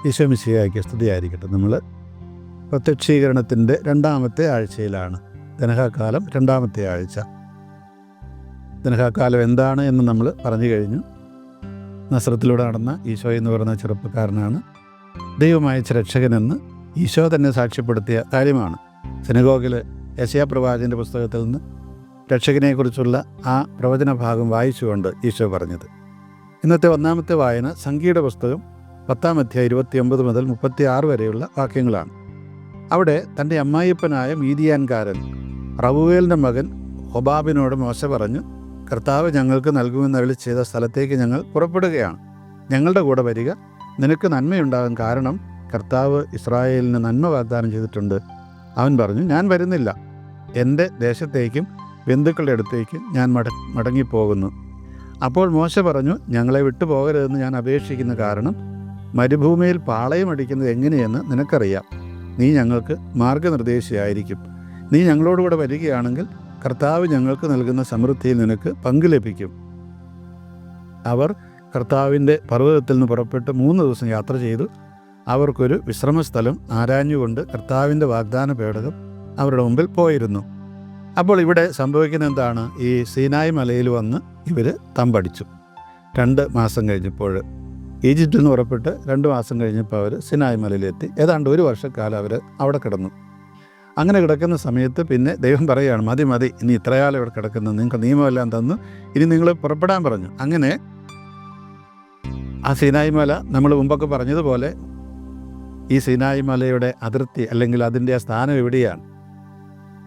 ഈശോ മിശിഹായ്ക്ക് സ്തുതിയായിരിക്കട്ടെ. നമ്മൾ പ്രത്യക്ഷീകരണത്തിൻ്റെ രണ്ടാമത്തെ ആഴ്ചയിലാണ്. ദനഹാകാലം രണ്ടാമത്തെ ആഴ്ച. ദനഹാകാലം എന്താണ് എന്ന് നമ്മൾ പറഞ്ഞു കഴിഞ്ഞു. നസ്രത്തിലൂടെ നടന്ന ഈശോ എന്ന് പറയുന്ന ചെറുപ്പക്കാരനാണ് ദൈവമയച്ച രക്ഷകനെന്ന് ഈശോ തന്നെ സാക്ഷ്യപ്പെടുത്തിയ കാര്യമാണ്. സിനഗോഗിൽ യെശയ്യാ പ്രവാചകൻ്റെ പുസ്തകത്തിൽ നിന്ന് രക്ഷകനെക്കുറിച്ചുള്ള ആ പ്രവചന ഭാഗം വായിച്ചുകൊണ്ട് ഈശോ പറഞ്ഞത്. ഇന്നത്തെ ഒന്നാമത്തെ വായന സംഖ്യയുടെ പുസ്തകം 10-ാം അധ്യായം 29 മുതൽ 36 വരെയുള്ള വാക്യങ്ങളാണ്. അവിടെ തൻ്റെ അമ്മായിയപ്പനായ മീദിയാൻകാരൻ റവുവേലിൻ്റെ മകൻ ഹൊബാബിനോട് മോശ പറഞ്ഞു, കർത്താവ് ഞങ്ങൾക്ക് നൽകുമെന്ന് അരുളി ചെയ്ത സ്ഥലത്തേക്ക് ഞങ്ങൾ പുറപ്പെടുകയാണ്. ഞങ്ങളുടെ കൂടെ വരിക, നിനക്ക് നന്മയുണ്ടാകും, കാരണം കർത്താവ് ഇസ്രായേലിന് നന്മ വാഗ്ദാനം ചെയ്തിട്ടുണ്ട്. അവൻ പറഞ്ഞു, ഞാൻ വരുന്നില്ല, എൻ്റെ ദേശത്തേക്കും ബന്ധുക്കളുടെ അടുത്തേക്കും ഞാൻ മടങ്ങിപ്പോകുന്നു. അപ്പോൾ മോശ പറഞ്ഞു, ഞങ്ങളെ വിട്ടുപോകരുതെന്ന് ഞാൻ അപേക്ഷിക്കുന്ന കാരണം മരുഭൂമിയിൽ പാളയമടിക്കുന്നത് എങ്ങനെയെന്ന് നിനക്കറിയാം. നീ ഞങ്ങൾക്ക് മാർഗനിർദ്ദേശിയായിരിക്കും. നീ ഞങ്ങളോടുകൂടെ വരികയാണെങ്കിൽ കർത്താവ് ഞങ്ങൾക്ക് നൽകുന്ന സമൃദ്ധിയിൽ നിനക്ക് പങ്കു ലഭിക്കും. അവർ കർത്താവിൻ്റെ പർവ്വതത്തിൽ നിന്ന് പുറപ്പെട്ട് 3 ദിവസം യാത്ര ചെയ്തു. അവർക്കൊരു വിശ്രമസ്ഥലം ആരാഞ്ഞുകൊണ്ട് കർത്താവിൻ്റെ വാഗ്ദാന പേടകം അവരുടെ മുമ്പിൽ പോയിരുന്നു. അപ്പോൾ ഇവിടെ സംഭവിക്കുന്ന എന്താണ്? ഈ സീനായ് മലയിൽ വന്ന് ഇവർ തമ്പടിച്ചു. 2 മാസം കഴിഞ്ഞപ്പോൾ ഈജിപ്തിൽ നിന്ന് പുറപ്പെട്ട് 2 മാസം കഴിഞ്ഞപ്പോൾ അവർ സിനായ് മലയിലെത്തി. ഏതാണ്ട് 1 വർഷക്കാലം അവർ അവിടെ കിടന്നു. അങ്ങനെ കിടക്കുന്ന സമയത്ത് പിന്നെ ദൈവം പറയുകയാണ്, മതി മതി, ഇനി ഇത്രകാലം ഇവിടെ കിടക്കുന്നു, നിങ്ങൾക്ക് നിയമമെല്ലാം തന്നു, ഇനി നിങ്ങൾ പുറപ്പെടാൻ പറഞ്ഞു. അങ്ങനെ ആ സീനായ് മല നമ്മൾ മുമ്പൊക്കെ പറഞ്ഞതുപോലെ ഈ സീനായ് മലയുടെ അതിർത്തി അല്ലെങ്കിൽ അതിൻ്റെ ആ സ്ഥാനം എവിടെയാണ്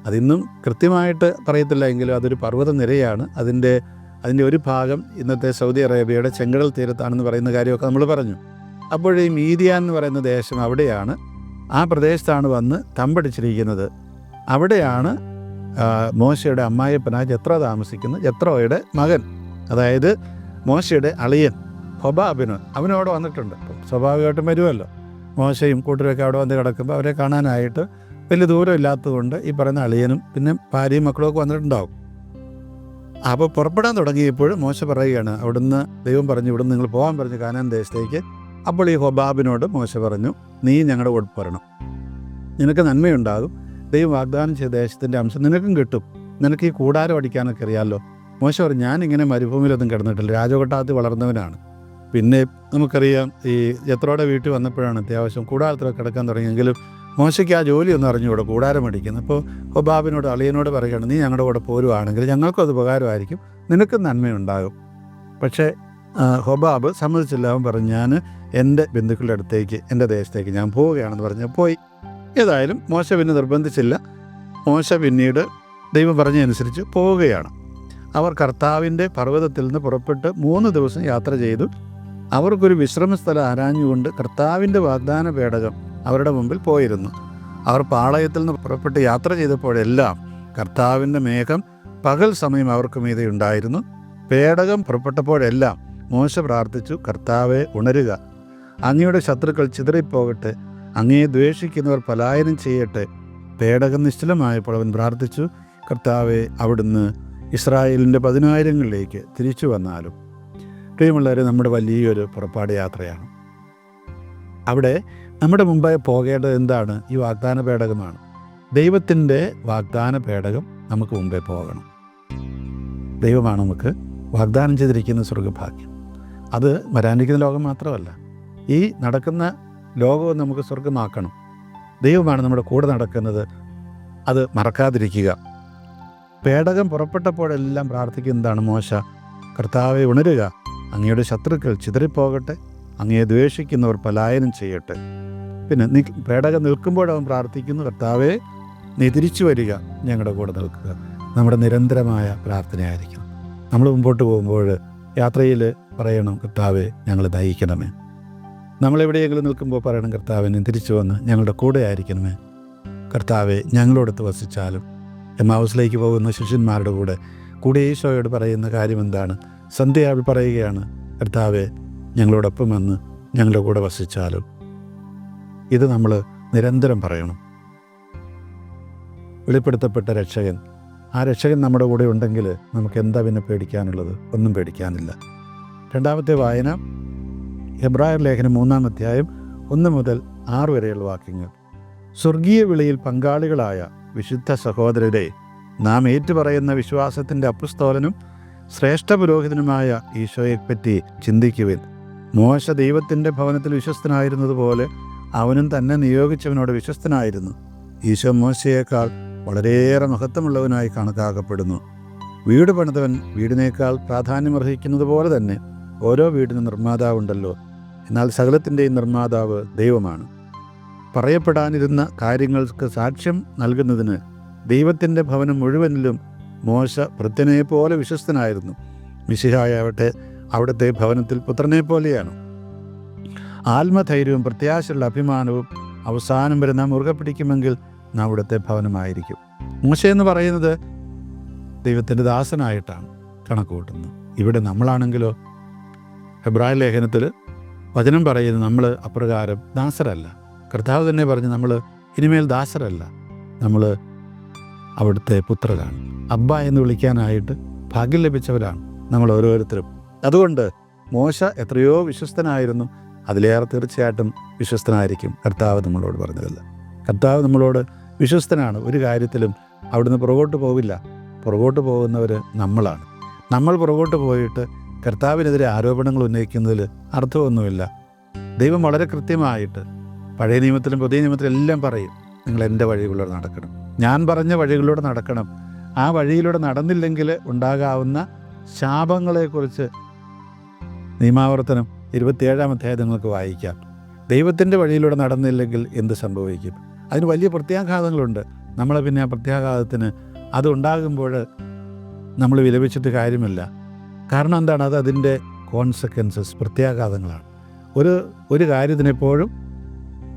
അതിന്നും കൃത്യമായിട്ട് പറയത്തില്ല, എങ്കിലും അതൊരു പർവ്വത നിരയാണ്. അതിൻ്റെ ഒരു ഭാഗം ഇന്നത്തെ സൗദി അറേബ്യയുടെ ചെങ്കടൽ തീരത്താണെന്ന് പറയുന്ന കാര്യമൊക്കെ നമ്മൾ പറഞ്ഞു. അപ്പോഴേ ഈ മീദിയാൻ എന്ന് പറയുന്ന ദേശം അവിടെയാണ്, ആ പ്രദേശത്താണ് വന്ന് തമ്പടിച്ചിരിക്കുന്നത്. അവിടെയാണ് മോശയുടെ അമ്മായിയപ്പനായ ജത്രോ താമസിക്കുന്നത്. ജത്രോയുടെ മകൻ, അതായത് മോശയുടെ അളിയൻ ഹൊബാബിന്, അവനവിടെ വന്നിട്ടുണ്ട്. സ്വാഭാവികമായിട്ടും വരുമല്ലോ, മോശയും കൂട്ടരൊക്കെ അവിടെ വന്ന് കിടക്കുമ്പോൾ അവരെ കാണാനായിട്ട് വലിയ ദൂരം ഇല്ലാത്തതുകൊണ്ട് ഈ പറയുന്ന അളിയനും പിന്നെ ഭാര്യയും മക്കളുമൊക്കെ വന്നിട്ടുണ്ടാവും. അപ്പോൾ പുറപ്പെടാൻ തുടങ്ങിയപ്പോൾ മോശ പറയുകയാണ്, അവിടുന്ന് ദൈവം പറഞ്ഞു, ഇവിടുന്ന് നിങ്ങൾ പോകാൻ പറഞ്ഞു കാനാൻ ദേശത്തേക്ക്. അപ്പോൾ ഈ ഹൊബാബിനോട് മോശ പറഞ്ഞു, നീ ഞങ്ങളുടെ കൂടെ വരണം, നിനക്ക് നന്മയുണ്ടാകും, ദൈവം വാഗ്ദാനം ചെയ്ത ദേശത്തിൻ്റെ അംശം നിനക്കും കിട്ടും, നിനക്ക് ഈ കൂടാരം അടിക്കാനൊക്കെ അറിയാമല്ലോ. മോശ പറഞ്ഞു, ഞാനിങ്ങനെ മരുഭൂമിയിലൊന്നും കിടന്നിട്ടില്ല, രാജകൊട്ടാരത്തിൽ വളർന്നവനാണ്. പിന്നെ നമുക്കറിയാം, ഈ ജത്രോയുടെ വീട്ടിൽ വന്നപ്പോഴാണ് അത്യാവശ്യം കൂടാരത്തിലൊക്കെ കിടക്കാൻ തുടങ്ങിയെങ്കിലും മോശയ്ക്ക് ആ ജോലിയൊന്നും അറിഞ്ഞുകൂടെ, കൂടാരം അടിക്കുന്നത്. അപ്പോൾ ഹൊബാബിനോട് അളിയനോട് പറയുകയാണ്, നീ ഞങ്ങളുടെ കൂടെ പോരുവാണെങ്കിൽ ഞങ്ങൾക്കും അത് ഉപകാരമായിരിക്കും, നിനക്കും നന്മയുണ്ടാകും. പക്ഷേ ഹൊബാബ് സമ്മതിച്ചില്ല. അവൻ പറഞ്ഞു, ഞാൻ എൻ്റെ ബന്ധുക്കളുടെ അടുത്തേക്ക്, എൻ്റെ ദേശത്തേക്ക് ഞാൻ പോവുകയാണെന്ന് പറഞ്ഞ് പോയി. ഏതായാലും മോശ പിന്നെ നിർബന്ധിച്ചില്ല. മോശ പിന്നീട് ദൈവം പറഞ്ഞതനുസരിച്ച് പോവുകയാണ്. അവർ കർത്താവിൻ്റെ പർവ്വതത്തിൽ നിന്ന് പുറപ്പെട്ട് 3 ദിവസം യാത്ര ചെയ്തു. അവർക്കൊരു വിശ്രമസ്ഥലം ആരാഞ്ഞുകൊണ്ട് കർത്താവിൻ്റെ വാഗ്ദാന പേടകം അവരുടെ മുമ്പിൽ പോയിരുന്നു. അവർ പാളയത്തിൽ നിന്ന് പുറപ്പെട്ട് യാത്ര ചെയ്തപ്പോഴെല്ലാം കർത്താവിൻ്റെ മേഘം പകൽ സമയം അവർക്ക് മീതെ ഉണ്ടായിരുന്നു. പേടകം പുറപ്പെട്ടപ്പോഴെല്ലാം മോശ പ്രാർത്ഥിച്ചു, കർത്താവെ ഉണരുക, അങ്ങയുടെ ശത്രുക്കൾ ചിതറിപ്പോകട്ടെ, അങ്ങയെ ദ്വേഷിക്കുന്നവർ പലായനം ചെയ്യട്ടെ. പേടകം നിശ്ചലമായപ്പോൾ അവൻ പ്രാർത്ഥിച്ചു, കർത്താവെ അവിടുന്ന് ഇസ്രായേലിൻ്റെ 10,000ങ്ങളിലേക്ക് തിരിച്ചു വന്നാലും. പ്രിയമുള്ളവരെ, നമ്മുടെ വലിയൊരു പുറപ്പാട് യാത്രയാണ്. അവിടെ നമ്മുടെ മുമ്പായി പോകേണ്ടത് എന്താണ്? ഈ വാഗ്ദാന പേടകമാണ്. ദൈവത്തിൻ്റെ വാഗ്ദാന പേടകം നമുക്ക് മുമ്പേ പോകണം. ദൈവമാണ് നമുക്ക് വാഗ്ദാനം ചെയ്തിരിക്കുന്ന സ്വർഗ്ഗഭാഗ്യം. അത് വരാനിരിക്കുന്ന ലോകം മാത്രമല്ല, ഈ നടക്കുന്ന ലോകവും നമുക്ക് സ്വർഗ്ഗമാക്കണം. ദൈവമാണ് നമ്മുടെ കൂടെ നടക്കുന്നത്, അത് മറക്കാതിരിക്കുക. പേടകം പുറപ്പെട്ടപ്പോഴെല്ലാം പ്രാർത്ഥിക്കുന്നതാണ് മോശ, കർത്താവെ ഉണരുക, അങ്ങയുടെ ശത്രുക്കൾ ചിതറിപ്പോകട്ടെ, അങ്ങയെ ദ്വേഷിക്കുന്നവർ പലായനം ചെയ്യട്ടെ. പിന്നെ പേടകം നിൽക്കുമ്പോഴവൻ പ്രാർത്ഥിക്കുന്നു, കർത്താവെ നീ തിരിച്ചു വരിക, ഞങ്ങളുടെ കൂടെ നിൽക്കുക. നമ്മുടെ നിരന്തരമായ പ്രാർത്ഥനയായിരിക്കണം. നമ്മൾ മുമ്പോട്ട് പോകുമ്പോൾ യാത്രയിൽ പറയണം, കർത്താവെ ഞങ്ങളെ നയിക്കണമേ. നമ്മളെവിടെയെങ്കിലും നിൽക്കുമ്പോൾ പറയണം, കർത്താവെ നീ തിരിച്ചു വന്ന് ഞങ്ങളുടെ കൂടെ ആയിരിക്കണമേ. കർത്താവെ ഞങ്ങളോടൊത്ത് വസിച്ചാലും. എമ്മാവുസിലേക്ക് പോകുന്ന ശിഷ്യന്മാരുടെ കൂടെ ഈശോയോട് പറയുന്ന കാര്യം എന്താണ്? സന്ധ്യയാവിൽ പറയുകയാണ്, കർത്താവെ ഞങ്ങളോടൊപ്പം വന്ന് ഞങ്ങളുടെ കൂടെ വസിച്ചാലും. ഇത് നമ്മൾ നിരന്തരം പറയണം. വെളിപ്പെടുത്തപ്പെട്ട രക്ഷകൻ, ആ രക്ഷകൻ നമ്മുടെ കൂടെ ഉണ്ടെങ്കിൽ നമുക്ക് എന്താ പിന്നെ പേടിക്കാനുള്ളത്? ഒന്നും പേടിക്കാനില്ല. രണ്ടാമത്തെ വായന എബ്രായർ ലേഖനം 3-ാം അധ്യായം 1 മുതൽ 6 വരെയുള്ള വാക്യങ്ങൾ. സ്വർഗീയ വിളിയിൽ പങ്കാളികളായ വിശുദ്ധ സഹോദരരെ, നാം ഏറ്റുപറയുന്ന വിശ്വാസത്തിൻ്റെ അപ്പസ്തോലനും ശ്രേഷ്ഠ പുരോഹിതനുമായ ഈശോയെപ്പറ്റി ചിന്തിക്കുവിൻ. മോശ ദൈവത്തിൻ്റെ ഭവനത്തിൽ വിശ്വസ്തനായിരുന്നതുപോലെ അവനും തന്നെ നിയോഗിച്ചവനോട് വിശ്വസ്തനായിരുന്നു. ഈശോ മോശയേക്കാൾ വളരെയേറെ മഹത്വമുള്ളവനായി കണക്കാക്കപ്പെടുന്നു. വീട് പണിതവൻ വീടിനേക്കാൾ പ്രാധാന്യമർഹിക്കുന്നത് പോലെ തന്നെ ഓരോ വീടിനും നിർമ്മാതാവുണ്ടല്ലോ. എന്നാൽ സകലത്തിൻ്റെയും നിർമ്മാതാവ് ദൈവമാണ്. പറയപ്പെടാനിരുന്ന കാര്യങ്ങൾക്ക് സാക്ഷ്യം നൽകുന്നതിന് ദൈവത്തിൻ്റെ ഭവനം മുഴുവനിലും മോശ ഭൃത്യനെപ്പോലെ വിശ്വസ്തനായിരുന്നു. മിശിഹായാവട്ടെ അവിടുത്തെ ഭവനത്തിൽ പുത്രനെപ്പോലെയാണ്. ആത്മധൈര്യവും പ്രത്യാശയുള്ള അഭിമാനവും അവസാനം വരെ നാം മുറുകെ പിടിക്കുമെങ്കിൽ നാം അവിടുത്തെ ഭവനമായിരിക്കും. മോശ എന്ന് പറയുന്നത് ദൈവത്തിൻ്റെ ദാസനായിട്ടാണ് കണക്ക് കൂട്ടുന്നത്. ഇവിടെ നമ്മളാണെങ്കിലോ, ഹെബ്രായ ലേഖനത്തിൽ വചനം പറയുന്നത് നമ്മൾ അപ്രകാരം ദാസരല്ല. കർത്താവ് തന്നെ പറഞ്ഞ് നമ്മൾ ഇനിമേൽ ദാസരല്ല, നമ്മൾ അവിടുത്തെ പുത്രരാണ്. അബ്ബ എന്ന് വിളിക്കാനായിട്ട് ഭാഗ്യം ലഭിച്ചവരാണ് നമ്മൾ ഓരോരുത്തരും. അതുകൊണ്ട് മോശ എത്രയോ വിശ്വസ്തനായിരുന്നു, അതിലേറെ തീർച്ചയായിട്ടും വിശ്വസ്തനായിരിക്കും കർത്താവ് നമ്മളോട് പറഞ്ഞതല്ല. കർത്താവ് നമ്മളോട് വിശ്വസ്തനാണ്. ഒരു കാര്യത്തിലും അവിടുന്ന് പുറകോട്ട് പോവില്ല. പുറകോട്ട് പോകുന്നവർ നമ്മളാണ്. നമ്മൾ പുറകോട്ട് പോയിട്ട് കർത്താവിനെതിരെ ആരോപണങ്ങൾ ഉന്നയിക്കുന്നതിൽ അർത്ഥമൊന്നുമില്ല. ദൈവം വളരെ കൃത്യമായിട്ട് പഴയ നിയമത്തിലും പുതിയ നിയമത്തിലും എല്ലാം പറയും, നിങ്ങൾ എൻ്റെ വഴികളിലൂടെ നടക്കണം, ഞാൻ പറഞ്ഞ വഴികളിലൂടെ നടക്കണം. ആ വഴിയിലൂടെ നടന്നില്ലെങ്കിൽ ഉണ്ടാകാവുന്ന ശാപങ്ങളെക്കുറിച്ച് നിയമാവർത്തനം 27-ാം അധ്യായം നിങ്ങൾക്ക് വായിക്കാം. ദൈവത്തിൻ്റെ വഴിയിലൂടെ നടന്നില്ലെങ്കിൽ എന്ത് സംഭവിക്കും? അതിന് വലിയ പ്രത്യാഘാതങ്ങളുണ്ട്. നമ്മൾ പിന്നെ ആ പ്രത്യാഘാതത്തിന് അതുണ്ടാകുമ്പോൾ നമ്മൾ വിലപിച്ചിട്ട് കാര്യമില്ല. കാരണം എന്താണ്? അത് അതിൻ്റെ കോൺസിക്വൻസസ്, പ്രത്യാഘാതങ്ങളാണ്. ഒരു കാര്യത്തിനെപ്പോഴും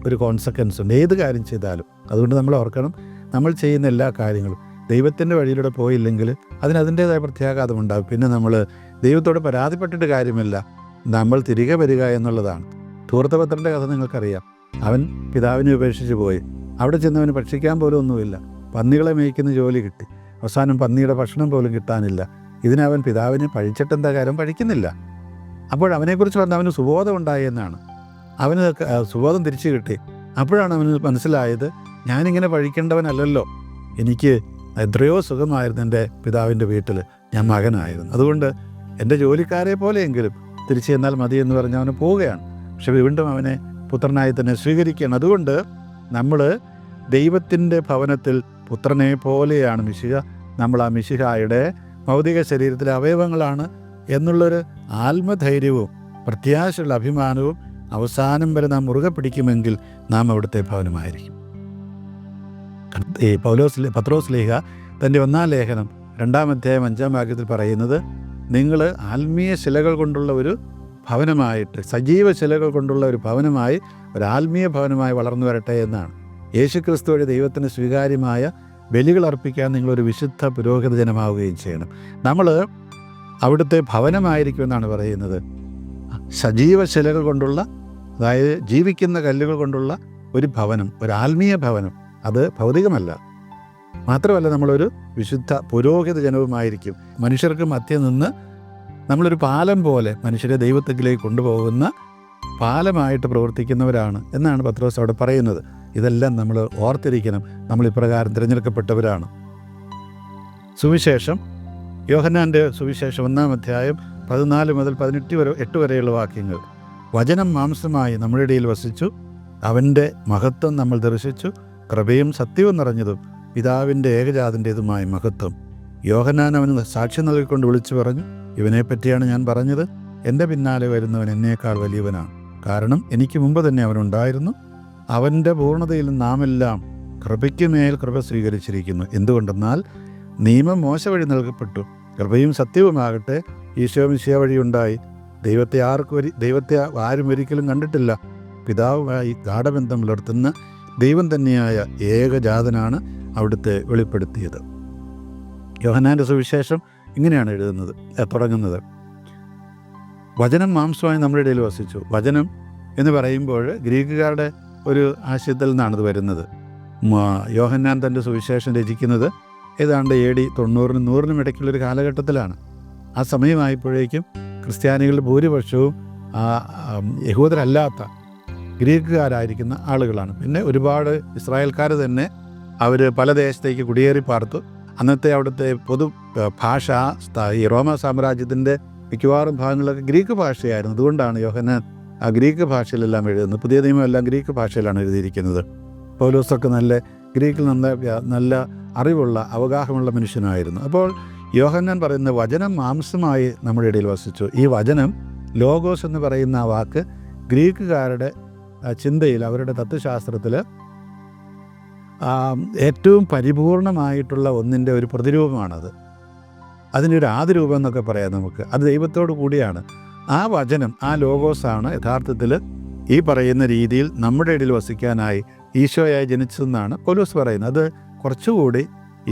ഒരു കോൺസിക്വൻസ് ഉണ്ട്, ഏത് കാര്യം ചെയ്താലും. അതുകൊണ്ട് നമ്മൾ ഓർക്കണം, നമ്മൾ ചെയ്യുന്ന എല്ലാ കാര്യങ്ങളും ദൈവത്തിൻ്റെ വഴിയിലൂടെ പോയില്ലെങ്കിൽ അതിൻ്റേതായ പ്രത്യാഘാതം ഉണ്ടാകും. പിന്നെ നമ്മൾ ദൈവത്തോട് പരാതിപ്പെട്ടിട്ട് കാര്യമില്ല, നമ്മൾ തിരികെ വരിക എന്നുള്ളതാണ്. ധൂർത്തപുത്രൻ്റെ കഥ നിങ്ങൾക്കറിയാം. അവൻ പിതാവിനെ ഉപേക്ഷിച്ച് പോയി. അവിടെ ചെന്നവന് ഭക്ഷിക്കാൻ പോലും ഒന്നുമില്ല. പന്നികളെ മേയ്ക്കുന്ന ജോലി കിട്ടി. അവസാനം പന്നിയുടെ ഭക്ഷണം പോലും കിട്ടാനില്ല. ഇതിനവൻ പിതാവിനെ പഴിച്ചിട്ടെന്താ കാര്യം? പഴിക്കുന്നില്ല. അപ്പോൾ അവനെക്കുറിച്ച് പറഞ്ഞ അവന് സുബോധം ഉണ്ടായി എന്നാണ്. അവന് സുബോധം തിരിച്ചു കിട്ടി. അപ്പോഴാണ് അവന് മനസ്സിലായത്, ഞാനിങ്ങനെ പഴിക്കേണ്ടവനല്ലല്ലോ, എനിക്ക് എത്രയോ സുഖമായിരുന്നു എൻ്റെ പിതാവിൻ്റെ വീട്ടിൽ, ഞാൻ മകനായിരുന്നു. അതുകൊണ്ട് എൻ്റെ ജോലിക്കാരെ പോലെയെങ്കിലും തിരിച്ചു ചെന്നാൽ മതി എന്ന് പറഞ്ഞ് അവന് പോവുകയാണ്. പക്ഷെ വീണ്ടും അവനെ പുത്രനായി തന്നെ സ്വീകരിക്കുകയാണ്. അതുകൊണ്ട് നമ്മൾ ദൈവത്തിൻ്റെ ഭവനത്തിൽ പുത്രനെ പോലെയാണ് മിശിഹ. നമ്മൾ ആ മിശിഹായുടെ ഭൗതിക ശരീരത്തിലെ അവയവങ്ങളാണ് എന്നുള്ളൊരു ആത്മധൈര്യവും പ്രത്യാശയുള്ള അഭിമാനവും അവസാനം വരെ നാം മുറുകെ പിടിക്കുമെങ്കിൽ നാം അവിടുത്തെ ഭവനമായിരിക്കും. ഈ പത്രോസ് ലേഖ തൻ്റെ 1-ാം ലേഖനം 2-ാം അധ്യായം 5-ാം വാക്യത്തിൽ പറയുന്നത്, നിങ്ങൾ ആത്മീയ ശിലകൾ കൊണ്ടുള്ള ഒരു ഭവനമായിട്ട്, സജീവ ശിലകൾ കൊണ്ടുള്ള ഒരു ഭവനമായി, ഒരു ആത്മീയ ഭവനമായി വളർന്നു വരട്ടെ എന്നാണ്. യേശുക്രിസ്തു വഴി ദൈവത്തിന് സ്വീകാര്യമായ ബലികൾ അർപ്പിക്കാൻ നിങ്ങളൊരു വിശുദ്ധ പുരോഹിത ജനമാവുകയും ചെയ്യണം. നമ്മൾ അവിടുത്തെ ഭവനമായിരിക്കുമെന്നാണ് പറയുന്നത്. സജീവ ശിലകൾ കൊണ്ടുള്ള, അതായത് ജീവിക്കുന്ന കല്ലുകൾ കൊണ്ടുള്ള ഒരു ഭവനം, ഒരു ആത്മീയ ഭവനം. അത് ഭൗതികമല്ല. മാത്രമല്ല, നമ്മളൊരു വിശുദ്ധ പുരോഹിത ജനവുമായിരിക്കും. മനുഷ്യർക്ക് മധ്യം നിന്ന് നമ്മളൊരു പാലം പോലെ മനുഷ്യരെ ദൈവത്തിലേക്ക് കൊണ്ടുപോകുന്ന പാലമായിട്ട് പ്രവർത്തിക്കുന്നവരാണ് എന്നാണ് പത്രോസ് അവിടെ പറയുന്നത്. ഇതെല്ലാം നമ്മൾ ഓർത്തിരിക്കണം. നമ്മൾ ഇപ്രകാരം തിരഞ്ഞെടുക്കപ്പെട്ടവരാണ്. സുവിശേഷം, യോഹന്നാൻ്റെ സുവിശേഷം 1-ാം അധ്യായം 14 മുതൽ 8 വരെയുള്ള വാക്യങ്ങൾ. വചനം മാംസമായി നമ്മുടെ ഇടയിൽ വസിച്ചു, അവൻ്റെ മഹത്വം നമ്മൾ ദർശിച്ചു, കൃപയും സത്യവും നിറഞ്ഞതും പിതാവിൻ്റെ ഏകജാതൻ്റേതുമായ മഹത്വം. യോഹന്നാൻ അവന് സാക്ഷ്യം നൽകിക്കൊണ്ട് വിളിച്ചു പറഞ്ഞു, ഇവനെപ്പറ്റിയാണ് ഞാൻ പറഞ്ഞത്, എൻ്റെ പിന്നാലെ വരുന്നവൻ എന്നേക്കാൾ വലിയവനാണ്, കാരണം എനിക്ക് മുമ്പ് തന്നെ അവനുണ്ടായിരുന്നു. അവൻ്റെ പൂർണ്ണതയിൽ നാമെല്ലാം കൃപയ്ക്കുമേൽ കൃപ സ്വീകരിച്ചിരിക്കുന്നു. എന്തുകൊണ്ടെന്നാൽ നിയമം മോശ വഴി നൽകപ്പെട്ടു, കൃപയും സത്യവുമാകട്ടെ ഈശോ മിശിഹ വഴിയുണ്ടായി. ദൈവത്തെ ആരും ഒരിക്കലും കണ്ടിട്ടില്ല. പിതാവുമായി ഗാഢബന്ധം പുലർത്തുന്ന ദൈവം തന്നെയായ ഏകജാതനാണ് അവിടുത്തെ വെളിപ്പെടുത്തിയത്. യോഹന്നാൻ്റെ സുവിശേഷം ഇങ്ങനെയാണ് തുടങ്ങുന്നത്. വചനം മാംസമായി നമ്മുടെ ഇടയിൽ വസിച്ചു. വചനം എന്ന് പറയുമ്പോൾ ഗ്രീക്കുകാരുടെ ഒരു ആശയത്തിൽ നിന്നാണ് ഇത് വരുന്നത്. യോഹന്നാൻ തൻ്റെ സുവിശേഷം രചിക്കുന്നത് ഏതാണ്ട് AD 90-നും 100-നും ഇടയ്ക്കുള്ളൊരു കാലഘട്ടത്തിലാണ്. ആ സമയമായപ്പോഴേക്കും ക്രിസ്ത്യാനികളുടെ ഭൂരിപക്ഷവും യഹൂദരല്ലാത്ത ഗ്രീക്കുകാരായിരിക്കുന്ന ആളുകളാണ്. പിന്നെ ഒരുപാട് ഇസ്രായേൽക്കാർ തന്നെ അവർ പല ദേശത്തേക്ക് കുടിയേറി പാർത്തു. അന്നത്തെ അവിടുത്തെ പൊതു ഭാഷ ഈ റോമ സാമ്രാജ്യത്തിൻ്റെ മിക്കവാറും ഭാഗങ്ങളൊക്കെ ഗ്രീക്ക് ഭാഷയായിരുന്നു. അതുകൊണ്ടാണ് യോഹന്നാൻ ആ ഗ്രീക്ക് ഭാഷയിലെല്ലാം എഴുതുന്നത്. പുതിയ നിയമമെല്ലാം ഗ്രീക്ക് ഭാഷയിലാണ് എഴുതിയിരിക്കുന്നത്. പൗലോസൊക്കെ ഗ്രീക്കിൽ നല്ല അറിവുള്ള അവഗാഹമുള്ള മനുഷ്യനായിരുന്നു. അപ്പോൾ യോഹന്നാൻ പറയുന്ന വചനം മാംസമായി നമ്മുടെ ഇടയിൽ വസിച്ചു. ഈ വചനം ലോഗോസ് എന്ന് പറയുന്ന ആ വാക്ക് ഗ്രീക്കുകാരുടെ ചിന്തയിൽ, അവരുടെ തത്വശാസ്ത്രത്തിൽ ഏറ്റവും പരിപൂർണമായിട്ടുള്ള ഒന്നിൻ്റെ ഒരു പ്രതിരൂപമാണത്. അതിൻ്റെ ഒരു ആദിരൂപം എന്നൊക്കെ പറയാം നമുക്ക്. അത് ദൈവത്തോടു കൂടിയാണ്. ആ വചനം, ആ ലോഗോസാണ് യഥാർത്ഥത്തിൽ ഈ പറയുന്ന രീതിയിൽ നമ്മുടെ ഇടയിൽ വസിക്കാനായി ഈശോയായി ജനിച്ചതെന്നാണ് പൗലോസ് പറയുന്നത്. അത് കുറച്ചുകൂടി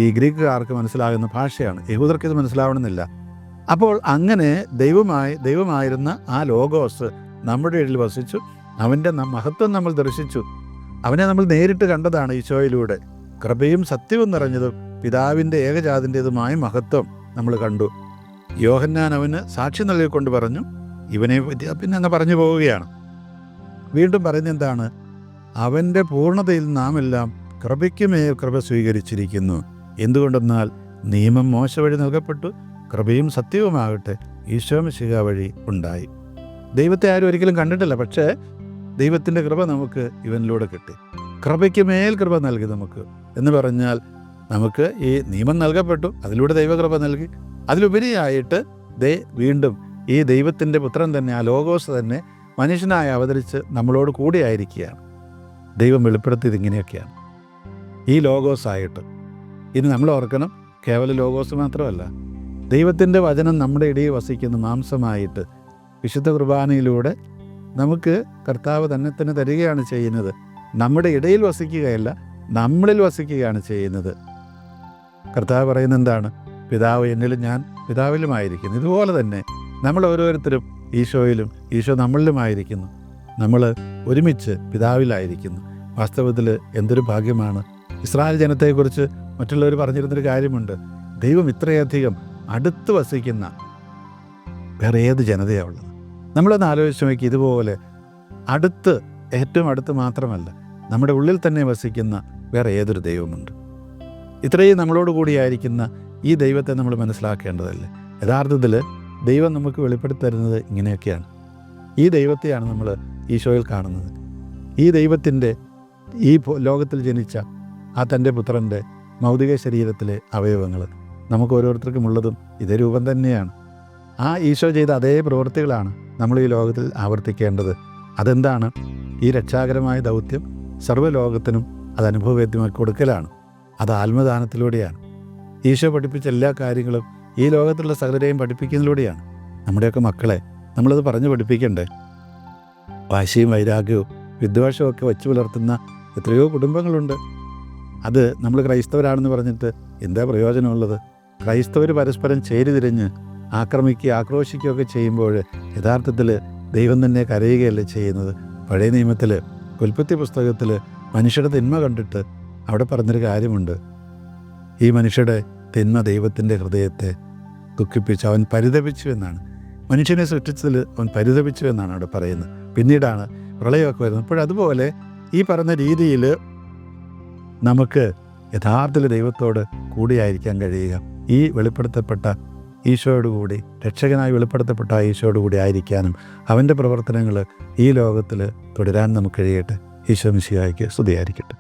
ഈ ഗ്രീക്കുകാർക്ക് മനസ്സിലാകുന്ന ഭാഷയാണ്. യഹൂദർക്ക് ഇത് മനസ്സിലാവണമെന്നില്ല. അപ്പോൾ അങ്ങനെ ദൈവമായിരുന്ന ആ ലോഗോസ് നമ്മുടെ ഇടയിൽ വസിച്ചു. അവൻ്റെ മഹത്വം നമ്മൾ ദർശിച്ചു. അവനെ നമ്മൾ നേരിട്ട് കണ്ടതാണ് ഈശോയിലൂടെ. കൃപയും സത്യവും നിറഞ്ഞതും പിതാവിൻ്റെ ഏകജാതിൻ്റെതുമായ മഹത്വം നമ്മൾ കണ്ടു. യോഹന്നാൻ അവന് സാക്ഷി നൽകിക്കൊണ്ട് പറഞ്ഞു, ഇവനെ പിന്നെ പറഞ്ഞു പോവുകയാണ്. വീണ്ടും പറയുന്നത് എന്താണ്? അവൻ്റെ പൂർണ്ണതയിൽ നാം എല്ലാം കൃപയ്ക്കുമേൽ കൃപ സ്വീകരിച്ചിരിക്കുന്നു. എന്തുകൊണ്ടെന്നാൽ നിയമം മോശ വഴി നൽകപ്പെട്ടു, കൃപയും സത്യവുമാകട്ടെ ഈശോ മിശിഹാ വഴി ഉണ്ടായി. ദൈവത്തെ ആരും ഒരിക്കലും കണ്ടിട്ടില്ല, പക്ഷേ ദൈവത്തിൻ്റെ കൃപ നമുക്ക് ഇവനിലൂടെ കിട്ടി. കൃപയ്ക്ക് മേൽ കൃപ നൽകി നമുക്ക് എന്ന് പറഞ്ഞാൽ നമുക്ക് ഈ നിയമം നൽകപ്പെട്ടു, അതിലൂടെ ദൈവകൃപ നൽകി. അതിലുപരിയായിട്ട് വീണ്ടും ഈ ദൈവത്തിൻ്റെ പുത്രൻ തന്നെ, ആ ലോഗോസ് തന്നെ മനുഷ്യനായി അവതരിച്ച് നമ്മളോട് കൂടിയായിരിക്കുകയാണ്. ദൈവം വെളിപ്പെടുത്തിയത് ഇങ്ങനെയൊക്കെയാണ്, ഈ ലോഗോസായിട്ട്. ഇനി നമ്മൾ ഓർക്കണം, കേവല ലോഗോസ് മാത്രമല്ല, ദൈവത്തിൻ്റെ വചനം നമ്മുടെ ഇടയിൽ വസിക്കുന്ന മാംസമായിട്ട് വിശുദ്ധ കുർബാനയിലൂടെ നമുക്ക് കർത്താവ് തന്നെ തരികയാണ് ചെയ്യുന്നത്. നമ്മുടെ ഇടയിൽ വസിക്കുകയല്ല, നമ്മളിൽ വസിക്കുകയാണ് ചെയ്യുന്നത്. കർത്താവ് പറയുന്നത് എന്താണ്? പിതാവ് എന്നിലും ഞാൻ പിതാവിലുമായിരിക്കുന്നു. ഇതുപോലെ തന്നെ നമ്മൾ ഓരോരുത്തരും ഈശോയിലും ഈശോ നമ്മളിലുമായിരിക്കുന്നു. നമ്മൾ ഒരുമിച്ച് പിതാവിലായിരിക്കുന്നു. വാസ്തവത്തിൽ എന്തൊരു ഭാഗ്യമാണ്. ഇസ്രായേൽ ജനത്തെക്കുറിച്ച് മറ്റുള്ളവർ പറഞ്ഞിരുന്നൊരു കാര്യമുണ്ട്. ദൈവം ഇത്രയധികം അടുത്ത് വസിക്കുന്ന വേറെ ഏത് ജനതയാണ് ഉള്ളത്? നമ്മളൊന്ന് ആലോചിച്ച് നോക്കി. ഇതുപോലെ അടുത്ത്, ഏറ്റവും അടുത്ത് മാത്രമല്ല, നമ്മുടെ ഉള്ളിൽ തന്നെ വസിക്കുന്ന വേറെ ഏതൊരു ദൈവമുണ്ട്? ഇത്രയും നമ്മളോട് കൂടിയായിരിക്കുന്ന ഈ ദൈവത്തെ നമ്മൾ മനസ്സിലാക്കേണ്ടതല്ലേ? യഥാർത്ഥത്തിൽ ദൈവം നമുക്ക് വെളിപ്പെടുത്തി തരുന്നത് ഇങ്ങനെയൊക്കെയാണ്. ഈ ദൈവത്തെയാണ് നമ്മൾ ഈശോയിൽ കാണുന്നത്. ഈ ദൈവത്തിൻ്റെ ഈ ലോകത്തിൽ ജനിച്ച ആ തൻ്റെ പുത്രൻ്റെ ഭൗതിക ശരീരത്തിലെ അവയവങ്ങൾ നമുക്ക് ഓരോരുത്തർക്കും ഉള്ളതും ഇതേ രൂപം തന്നെയാണ്. ആ ഈശോ ചെയ്ത അതേ പ്രവൃത്തികളാണ് നമ്മൾ ഈ ലോകത്തിൽ ആവർത്തിക്കേണ്ടത്. അതെന്താണ്? ഈ രക്ഷാകരമായ ദൗത്യം സർവ്വലോകത്തിനും അത് അനുഭവവേദ്യമാക്കി കൊടുക്കലാണ്. അത് ആത്മദാനത്തിലൂടെയാണ്. ഈശോ പഠിപ്പിച്ച എല്ലാ കാര്യങ്ങളും ഈ ലോകത്തുള്ള സകലരെയും പഠിപ്പിക്കുന്നതിലൂടെയാണ്. നമ്മുടെയൊക്കെ മക്കളെ നമ്മളത് പറഞ്ഞു പഠിപ്പിക്കണ്ടേ? വാശിയും വൈരാഗ്യവും വിദ്വേഷവും ഒക്കെ വച്ചു പുലർത്തുന്ന എത്രയോ കുടുംബങ്ങളുണ്ട്. അത് നമ്മൾ ക്രൈസ്തവരാണെന്ന് പറഞ്ഞിട്ട് എന്താ പ്രയോജനമുള്ളത്? ക്രൈസ്തവർ പരസ്പരം ചേരിതിരിഞ്ഞ് ആക്രോശിക്കുകയൊക്കെ ചെയ്യുമ്പോൾ യഥാർത്ഥത്തിൽ ദൈവം തന്നെ കരയുകയല്ലേ ചെയ്യുന്നത്? പഴയ നിയമത്തിൽ ഉൽപ്പത്തി പുസ്തകത്തിൽ മനുഷ്യരുടെ തിന്മ കണ്ടിട്ട് അവിടെ പറഞ്ഞൊരു കാര്യമുണ്ട്. ഈ മനുഷ്യരുടെ തിന്മ ദൈവത്തിൻ്റെ ഹൃദയത്തെ ദുഃഖിപ്പിച്ചു, അവൻ പരിതപിച്ചു എന്നാണ്. മനുഷ്യനെ സൃഷ്ടിച്ചതിൽ അവൻ പരിതപിച്ചു എന്നാണ് അവിടെ പറയുന്നത്. പിന്നീടാണ് പ്രളയമൊക്കെ വരുന്നത്. അപ്പോഴതുപോലെ ഈ പറഞ്ഞ രീതിയിൽ നമുക്ക് യഥാർത്ഥത്തിൽ ദൈവത്തോട് കൂടിയായിരിക്കാൻ കഴിയുക. ഈ വെളിപ്പെടുത്തപ്പെട്ട ഈശോയോടുകൂടി, രക്ഷകനായി വെളിപ്പെടുത്തപ്പെട്ട ഈശോയോടുകൂടി ആയിരിക്കാനും അവൻ്റെ പ്രവർത്തനങ്ങൾ ഈ ലോകത്തിൽ തുടരാൻ നമുക്ക് കഴിയട്ടെ. ഈശോ മിശിഹായ്ക്ക് സ്തുതിയായിരിക്കട്ടെ.